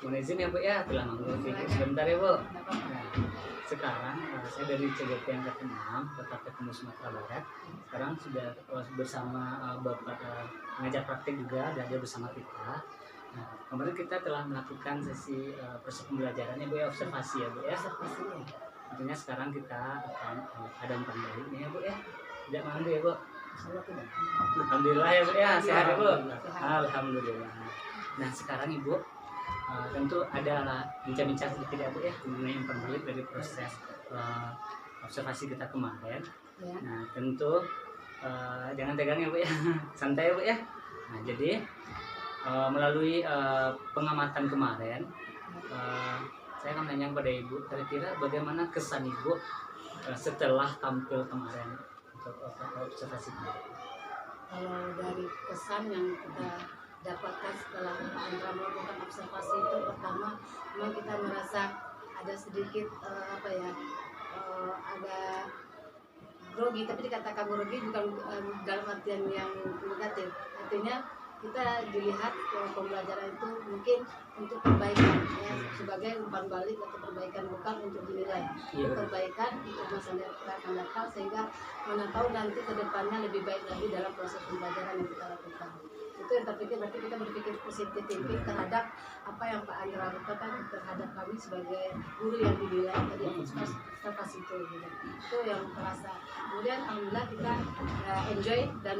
mohon izin ya Bu ya, telah mengganggu video sebentar ya Bu. nggak apa-apa. Nah, sekarang saya dari CGT yang ke-6 Kota Ketemu Sumatera Barat. Sekarang sudah bersama Bapak pengajar praktik juga ada bersama kita. Nah, kemarin kita telah melakukan sesi proses pembelajaran ya Bu ya, observasi ya Bu ya. Tentunya sekarang kita akan ada umpan balik nih ya Bu ya. Tidak mandu ya Bu. Alhamdulillah ya Bu ya, sehat ya Bu. Alhamdulillah. Nah sekarang Ibu tentu adalah bincang-bincang sedikit ya Bu ya mengenai umpan balik dari proses observasi kita kemarin. Ya. Nah tentu jangan tegang ya Bu ya, santai ya Bu ya. Nah jadi melalui pengamatan kemarin, saya akan menanya kepada Ibu, kira-kira bagaimana kesan Ibu setelah tampil kemarin untuk observasi kita? Kalau dari kesan yang kita dapatkan setelah Andra melakukan observasi itu, pertama memang kita merasa ada sedikit agak grogi, tapi dikatakan grogi bukan dalam artian yang negatif. Artinya kita dilihat pembelajaran itu mungkin untuk perbaikan ya, sebagai umpan balik atau perbaikan, bukan untuk dinilai. Iya. Perbaikan untuk masa yang akan datang, sehingga mana tahu nanti ke depannya lebih baik lagi dalam proses pembelajaran yang kita lakukan. Itu yang terpikir, berarti kita berpikir positif thinking terhadap apa yang Pak Andra lakukan terhadap kami sebagai guru yang dinilai tadi observasi itu gitu. Itu yang terasa. Kemudian alhamdulillah kita enjoy dan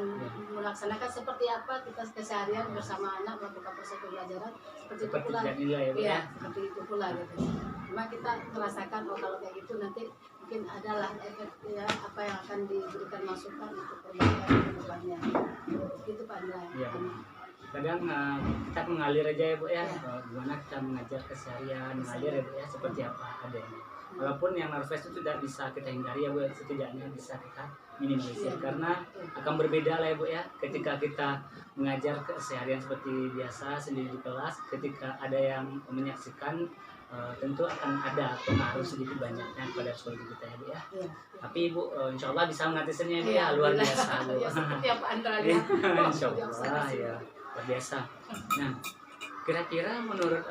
melaksanakan seperti apa kita keseharian bersama anak melakukan proses pembelajaran seperti itu pula. Nilai ya Bu ya. Iya, seperti itu pula gitu. Cuma kita merasakan kalau kayak gitu nanti mungkin adalah efek ya, apa yang akan diberikan masukan untuk perbaikan ke depannya. Gitu Pak Andra. Iya. Kadang kita mengalir aja ya Bu ya, gimana kita mengajar keseharian, mengalir ya Bu ya, seperti apa adanya. walaupun yang nervous itu tidak bisa kita hindari ya Bu, setidaknya bisa kita minimalisir karena akan berbeda lah ya Bu ya ketika kita mengajar keseharian seperti biasa sendiri di kelas, ketika ada yang menyaksikan tentu akan ada pengaruh sedikit banyaknya pada psikologi kita ya Bu ya. Tapi Ibu insya Allah bisa mengatasinya Bu ya, luar biasa Bu. Ya, seperti apa Andra lihat. Insya Allah ya, luar biasa. Nah, kira-kira menurut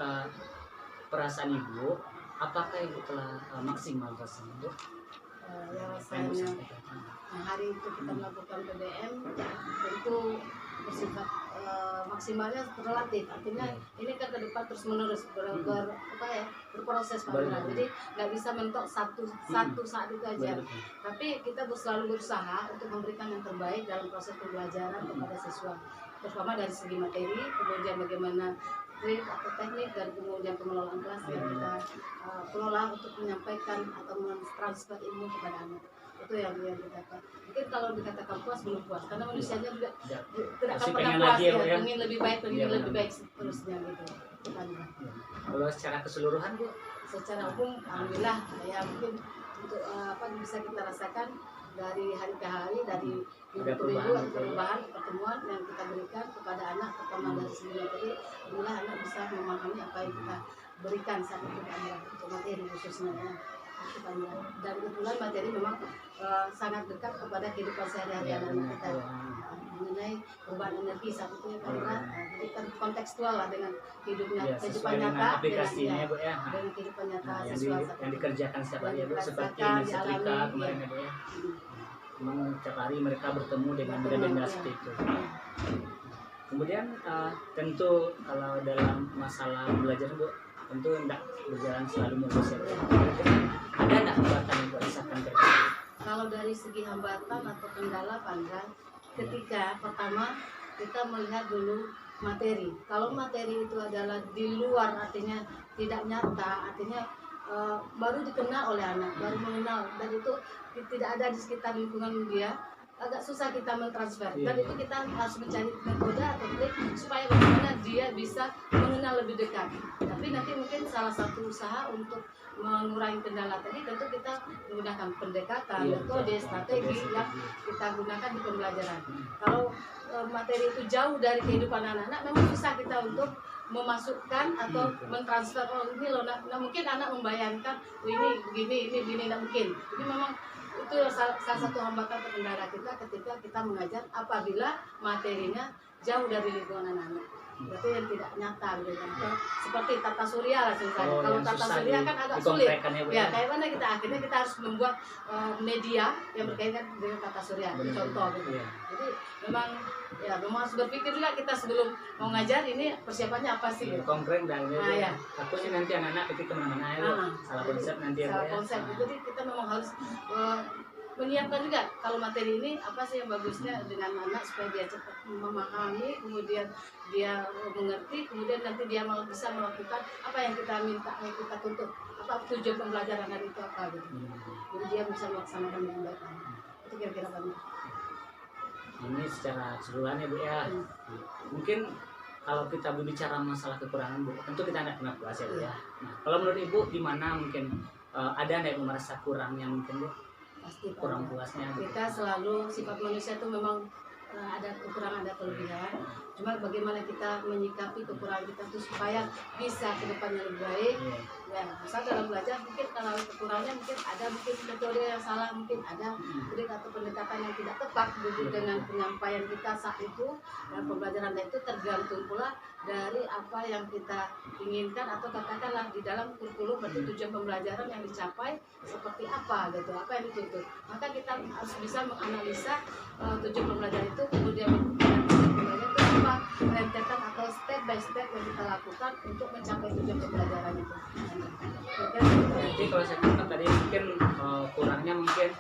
perasaan Ibu, apakah Ibu telah maksimal rasanya Bu? Ya Apa yang Ibu rasanya sampaikan? hari itu kita melakukan PDM tentu bersifat maksimalnya relatif, artinya ini kan ke depan terus menerus berproses Pak Indra. Jadi nggak bisa mentok satu saat itu aja, Betul. tapi kita selalu berusaha untuk memberikan yang terbaik dalam proses pembelajaran kepada siswa, terutama dari segi materi, kemudian bagaimana trik atau teknik, dan kemudian pengelolaan kelas yang kita kelola untuk menyampaikan atau mentransfer ilmu kepada anak. Itu yang kita dapat. Mungkin kalau dikatakan puas belum puas, karena manusianya juga tidak akan Masih pernah pengen puas lagi ya, Bu, ya, ya. ingin lebih baik, Iya, ingin lebih benar. baik seterusnya gitu. Itu kan. Kalau secara keseluruhan Bu, Secara umum alhamdulillah ya, mungkin untuk apa bisa kita rasakan dari hari ke hari, dari minggu Ada ke minggu, perubahan, ada perubahan pertemuan yang kita berikan kepada anak, terutama dari segi materi. Alhamdulillah anak bisa memahami apa yang kita berikan saat itu ke anak, untuk materi khususnya ya. Dan kebetulan materi memang sangat dekat kepada kehidupan sehari-hari anak-anak kita, mengenai perubahan energi saat itu ya, karena jadi kan kontekstual lah dengan hidupnya, ya kehidupan sesuai dengan nyata aplikasinya ya Bu ya. dengan kehidupan nyata Nah, siswa saat yang itu. dikerjakan setiap hari ya Bu, Yang seperti dirasakan, setrika dialami, kemarin ya. ya Bu ya. Memang setiap hari mereka bertemu dengan benda-benda seperti itu. Kemudian tentu kalau dalam masalah belajar Bu, tentu tidak berjalan selalu mulus ya Bu. Ada tidak hambatan yang Bu rasakan terkait? Kalau dari segi hambatan atau kendala Pandra, ketika pertama kita melihat dulu materi. Kalau materi itu adalah di luar, artinya tidak nyata, artinya baru dikenal oleh anak, baru mengenal, dan itu tidak ada di sekitar lingkungan dia, agak susah kita mentransfer. Dan itu kita harus mencari metode atau trik supaya bagaimana dia bisa mengenal lebih dekat. Tapi nanti mungkin salah satu usaha untuk mengurangi kendala tadi, tentu kita menggunakan pendekatan, metode, strategi yang kita gunakan di pembelajaran. Kalau materi itu jauh dari kehidupan anak-anak, memang susah kita untuk memasukkan atau mentransfer. Oh ini loh, nah mungkin anak membayangkan, oh ini begini, ini begini, tidak mungkin. Jadi memang itu salah satu hambatan terkendala kita ketika kita mengajar apabila materinya jauh dari lingkungan anak-anak. Berarti yang tidak nyata gitu kan. Seperti tata surya lah misalnya. Kalau tata surya kan agak sulit. Ya, kayak mana akhirnya kita harus membuat media yang berkaitan dengan tata surya. Contoh gitu. Jadi memang harus berpikir juga kita sebelum mau ngajar ini persiapannya apa sih? Konkret dan ya. takutnya nanti anak-anak pergi kemana-mana ya Bu. Salah konsep nanti ya Bu Salah ya. konsep. Jadi kita memang harus menyiapkan juga kalau materi ini apa sih yang bagusnya dengan anak supaya dia cepat memahami, kemudian dia mengerti, kemudian nanti dia bisa melakukan apa yang kita minta, yang kita tuntut, apa tujuan pembelajaran hari itu apa gitu. Jadi dia bisa melaksanakan dengan baik. Itu kira-kira Pak. Ini secara keseluruhan ya Bu ya. Mungkin kalau kita berbicara masalah kekurangan Bu, tentu kita tidak pernah puas ya Bu ya. Nah, kalau menurut Ibu di mana mungkin ada yang merasa kurangnya mungkin Bu? Pasti Kurang puasnya Bu. kita selalu sifat manusia itu memang ada kekurangan, ada kelebihan. Cuma bagaimana kita menyikapi kekurangan kita itu supaya bisa ke depannya lebih baik. Ya, misal dalam belajar mungkin kalau kekurangannya mungkin ada mungkin metode yang salah, mungkin ada trik atau pendekatan yang tidak tepat dengan penyampaian kita saat itu, dan pembelajaran itu tergantung pula dari apa yang kita inginkan, atau katakanlah di dalam kurikulum berarti tujuan pembelajaran yang dicapai seperti apa gitu, apa yang dituntut. Maka kita harus bisa menganalisa tujuan pembelajaran itu, kemudian pembelajaran itu apa rentetan atau step by step yang kita lakukan untuk mencapai tujuan pembelajaran itu. Jadi kalau saya tangkap tadi mungkin kurangnya mungkin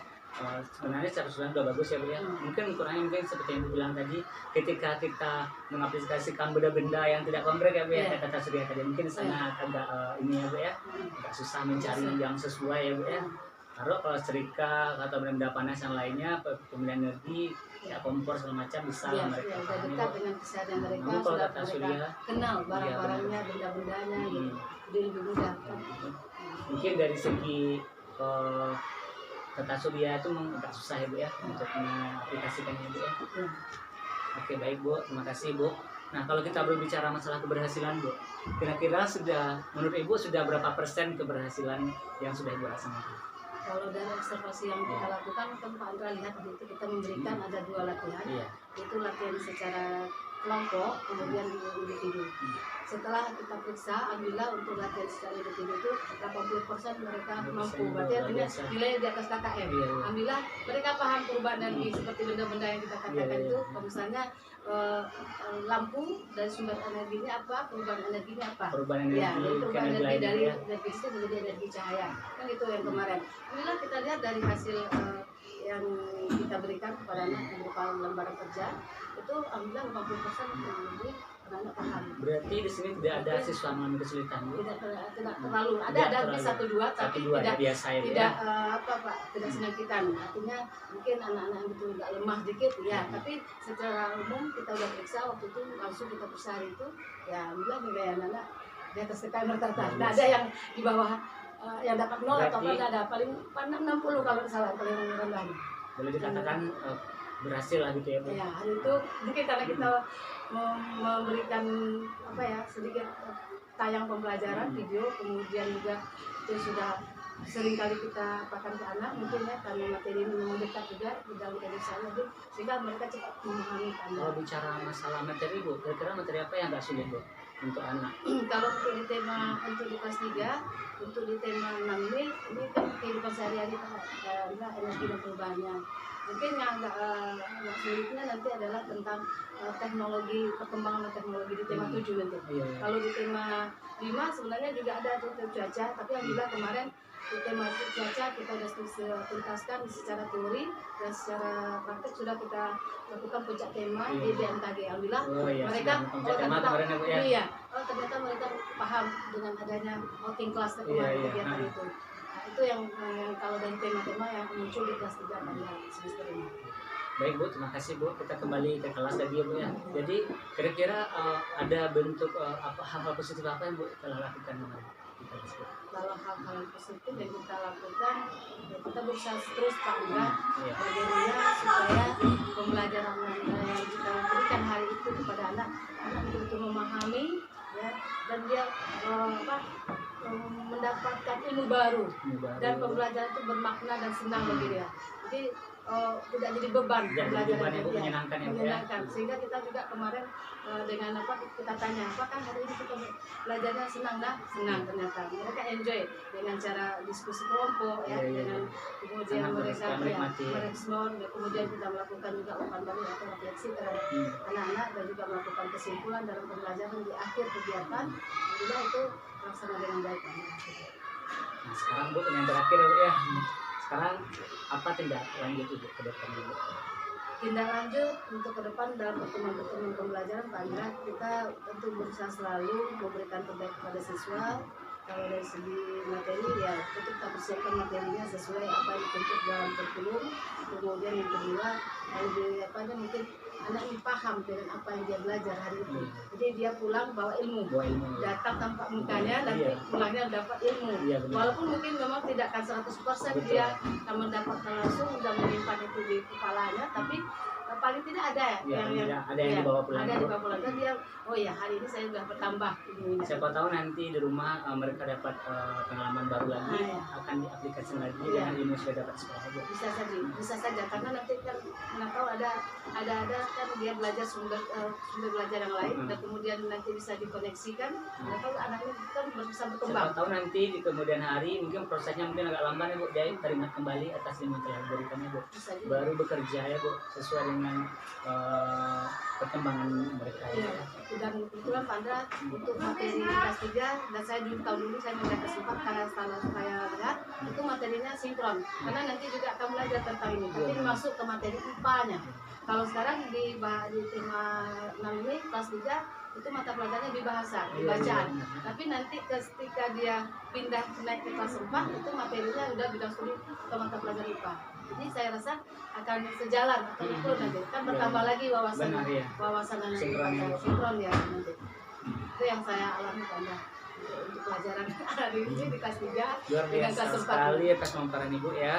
sebenarnya secara keseluruhan sudah bagus ya Bu ya. Mungkin kurangnya mungkin seperti yang Bu bilang tadi, ketika kita mengaplikasikan benda-benda yang tidak konkret ya Bu ya, kata surya tadi mungkin sangat agak ini ya Bu ya, agak susah mencari yang sesuai ya Bu ya. Kalau setrika atau benda panas yang lainnya, pemilihan energi, ya kompor segala macam bisa mereka sudah pahami. dekat dengan keseharian mereka, Namun kalau sudah kata mereka surya, kenal barang-barangnya, benda-bendanya gitu. Jadi lebih mudah. mungkin dari segi Tata Surya itu memang agak susah ya Bu ya untuk mengaplikasikannya Bu ya. Oke baik Bu, terima kasih Bu. Nah kalau kita berbicara masalah keberhasilan Bu, kira-kira menurut Ibu sudah berapa persen keberhasilan yang sudah Ibu rasakan? Kalau dari observasi yang kita lakukan, kan Pak Andra lihat itu kita memberikan ada 2 latihan, itu latihan secara kelompok, kemudian di individu. Setelah kita periksa, alhamdulillah untuk latihan secara individu itu 80% mereka mampu, berarti artinya nilai di atas KKM. Alhamdulillah mereka paham perubahan energi seperti benda-benda yang kita katakan itu, misalnya lampu dari sumber energinya apa, perubahan energinya apa, perubahan energi, perubahan energi dari energi listrik menjadi energi cahaya, kan itu yang kemarin. Alhamdulillah kita lihat dari hasil yang kita berikan kepada anak berupa lembaran kerja itu alhamdulillah 50% lebih anak paham. Berarti di sini tidak ada siswa mengalami kesulitan Bu? Tidak terlalu, ada satu dua tapi tidak biasa ya, tidak tidak signifikan. Artinya mungkin anak-anak yang betul agak lemah dikit ya, tapi secara umum kita udah periksa waktu itu langsung kita periksa hari itu ya alhamdulillah nilai anak-anak di atas KKM rata-rata. Tidak ada yang di bawah yang dapat 0 atau pada ada paling 60 kalau salah paling rendah. Boleh dikatakan berhasil lah gitu ya Bu? Ya hari itu mungkin karena kita memberikan sedikit tayang pembelajaran video, kemudian juga itu sudah sering kali kita apakan ke anak mungkin ya karena materi ini memang dekat juga di dalam kebiasaan jadi sehingga mereka cepat memahami anak. Kalau bicara masalah materi Bu, kira-kira materi apa yang agak sulit Bu untuk anak? Kalau untuk di tema untuk di kelas 3, untuk di tema 6 ini kan kehidupan sehari-hari energi dan perubahannya. Mungkin yang agak sulitnya nanti adalah tentang teknologi, perkembangan teknologi di tema 7 nanti. Kalau di tema 5 sebenarnya juga ada cuaca, tapi alhamdulillah kemarin di tema cuaca kita sudah tuntaskan secara teori dan secara praktek sudah kita lakukan puncak tema di BMKG. Alhamdulillah mereka ternyata mereka paham dengan adanya outing class kegiatan itu. Nah, itu yang kalau dari tema-tema yang muncul di kelas 3 pada semester ini. Baik Bu, terima kasih Bu. Kita kembali ke kelas tadi ya Bu ya. Jadi kira-kira ada bentuk hal-hal positif apa yang Bu telah lakukan kemarin? Kalau hal-hal positif yang kita lakukan, kita berusaha terus Pak Andra bagaimana supaya pembelajaran yang kita berikan hari itu kepada anak betul-betul memahami ya, dan dia mendapatkan ilmu baru dan pembelajaran itu bermakna dan senang bagi dia. Jadi tidak jadi beban pembelajaran yang menyenangkan. Sehingga kita juga kemarin dengan kita tanya apakah hari ini kita belajarnya senang ternyata mereka enjoy dengan cara diskusi kelompok dengan kemudian mereka merespon kemudian kita melakukan juga umpan balik atau refleksi terhadap anak-anak dan juga melakukan kesimpulan dalam pembelajaran di akhir kegiatan. Juga itu terlaksana dengan baik. Nah sekarang Bu yang terakhir ya. Sekarang apa tindak lanjut Ibu ke depan Ibu? Tindak lanjut untuk ke depan dalam pertemuan-pertemuan pembelajaran Pak Andra, kita tentu berusaha selalu memberikan terbaik kepada siswa. Kalau dari segi materi ya tentu kita persiapkan materinya sesuai apa yang dituntut dalam kurikulum. Kemudian yang kedua mungkin anak ini paham dengan apa yang dia belajar hari itu. Jadi dia pulang bawa ilmu. Datang tampak mukanya nanti pulangnya dapat ilmu. Walaupun mungkin memang tidak akan 100% dia akan mendapatkan langsung dan menyimpan itu di kepalanya, tapi paling tidak ada yang dibawa pulang. Ada dibawa pulang. Dan dia hari ini saya sudah bertambah ilmunya. Siapa tahu nanti di rumah mereka dapat pengalaman baru lagi, akan diaplikasikan lagi dengan ilmu sudah dapat sekolah. Bisa saja karena nanti kan tahu ada kan dia belajar sumber belajar yang lain dan kemudian nanti bisa dikoneksikan. Tahu anaknya kan bisa berkembang. Siapa tahu nanti di kemudian hari mungkin prosesnya mungkin agak lambat ya Bu, dia teringat kembali atas ilmu yang telah diberikannya Bu. Baru bekerja ya Bu sesuai dengan perkembangan mereka ya. Dan kebetulan Pak Andra untuk materi kelas 3 dan saya tahun dulu saya mendapat kesempatan karena saya lihat itu materinya sinkron karena nanti juga akan belajar tentang ini tapi masuk ke materi IPA-nya. Kalau sekarang di tema 6 ini kelas 3 itu mata pelajarannya di bahasa, di bacaan. Tapi nanti ketika dia pindah naik ke kelas 4 itu materinya udah bidang studi ke mata pelajaran IPA. Jadi saya rasa akan sejalan atau ikut nanti kan bertambah lagi wawasan anak sinkron ya nanti. Itu yang saya alami Anda. untuk pelajaran hari ini di kelas 3 Luar dengan biasa kelas 4 sekali atas pemaparan Ibu ya.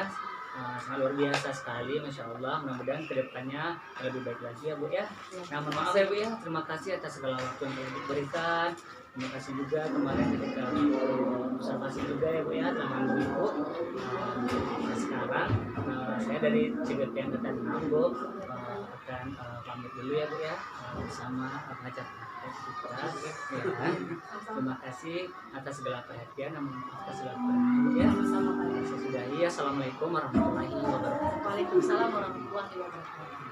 Sangat luar biasa sekali, Masya Allah. Mudah-mudahan kedepannya lebih baik lagi ya Bu ya. Nah, mohon maaf ya Bu ya. Terima kasih atas segala waktu yang telah diberikan. Terima kasih juga kemarin ketika observasi juga ya Bu ya telah menunggu Ibu. Nah, sekarang saya dari CGP Angkatan 6 Bu akan pamit dulu ya Bu ya bersama pengajar kita ya. Terima kasih atas segala perhatian, atas segala perhatian ya. sama-sama Pak. Saya sudahi. Assalamualaikum warahmatullahi wabarakatuh. Waalaikumsalam warahmatullahi wabarakatuh.